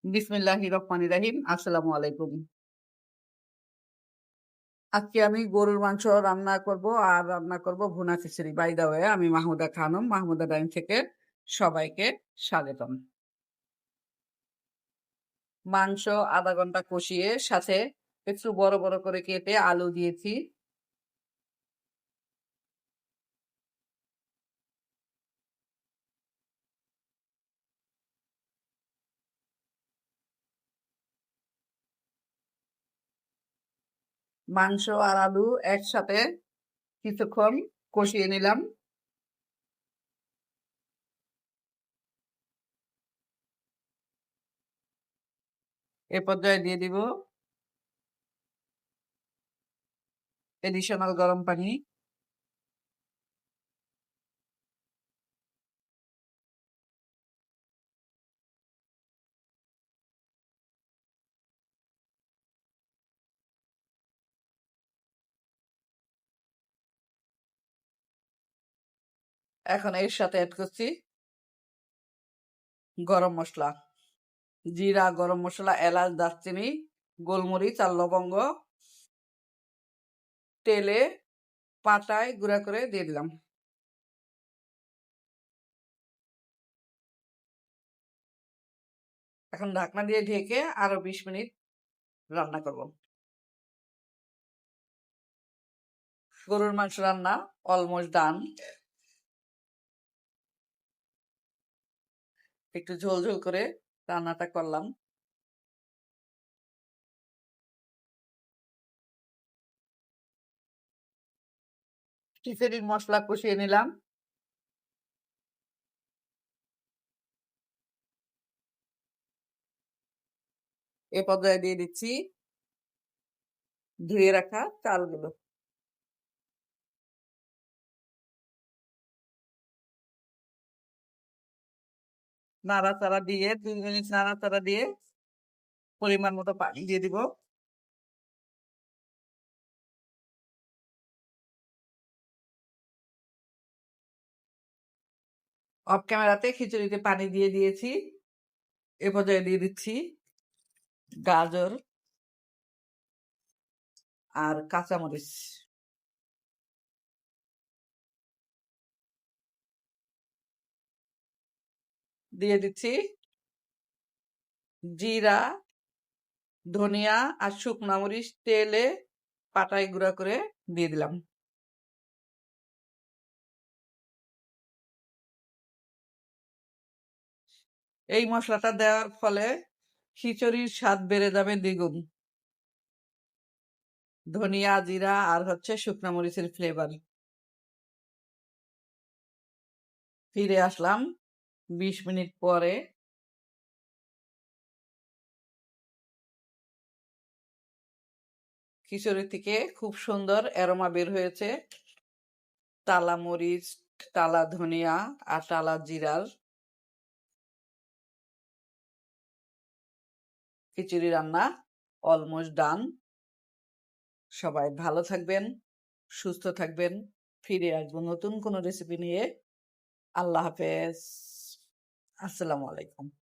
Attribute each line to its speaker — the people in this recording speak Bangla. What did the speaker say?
Speaker 1: বিসমিল্লাহির রহমানির রহিম। আসসালামু আলাইকুম। আজকে আমি গরুর মাংস রান্না করব আর রান্না করব ভুনা খিচুড়ি। বাই দ্য ওয়ে আমি মাহমুদা খানম, মাহমুদা ডাইন থেকে সবাইকে স্বাগতম। মাংস ০.৫ ঘন্টা কষিয়ে সাথে একটু বড়, বড় করে কেটে আলু দিয়েছি। মাংস আর আলু একসাথে কিছুক্ষণ কষিয়ে নিলাম। এ পর্যায়ে দিয়ে দিব এডিশনাল গরম পানি। এখন এর সাথে এড করছি গরম মসলা, জিরা, গরম মসলা, এলাচ, দারচিনি, গোলমরিচ আর লবঙ্গ তেলে পাটায় গুঁড়া করে দিয়ে দিলাম। এখন ঢাকনা দিয়ে ঢেকে আরো ২০ মিনিট রান্না করব। গরুর মাংস রান্না অলমোস্ট ডান। একটু ঝোল ঝোল করে রান্নাটা করলাম। খিচুড়ির মশলা কষিয়ে নিলাম। এ পর্যায়ে দিয়ে দিচ্ছি ধুয়ে রাখা চালগুলো। নাড়াচাড়া দিয়ে ২ মিনিট নাড়াচাড়া দিয়ে পরিমাণ মতো পানি দিয়ে দিব। অফ ক্যামেরাতে খিচুড়িতে পানি দিয়ে দিয়েছি। এ পর্যায়ে দিয়ে দিচ্ছি গাজর আর কাঁচামরিচ। দিয়ে দিচ্ছি জিরা, ধনিয়া আর শুকনা মরিচ তেলে পাটায় গুঁড়া করে দিয়ে দিলাম। এই মশলাটা দেওয়ার ফলে খিচুড়ির স্বাদ বেড়ে যাবে দ্বিগুণ। ধনিয়া, জিরা আর শুকনা মরিচের ফ্লেভার। ফিরে আসলাম ২০ মিনিট পরে। খিচুড়ি থেকে খুব সুন্দর অ্যারোমা বের হয়েছে। টালা মরিচ, টালা ধনিয়া আর টালা জিরার। খিচুড়ি রান্না অলমোস্ট ডান। সবাই ভালো থাকবেন, সুস্থ থাকবেন। ফিরে আসবো নতুন কোনো রেসিপি নিয়ে। আল্লাহ হাফেজ। আসসালামু আলাইকুম।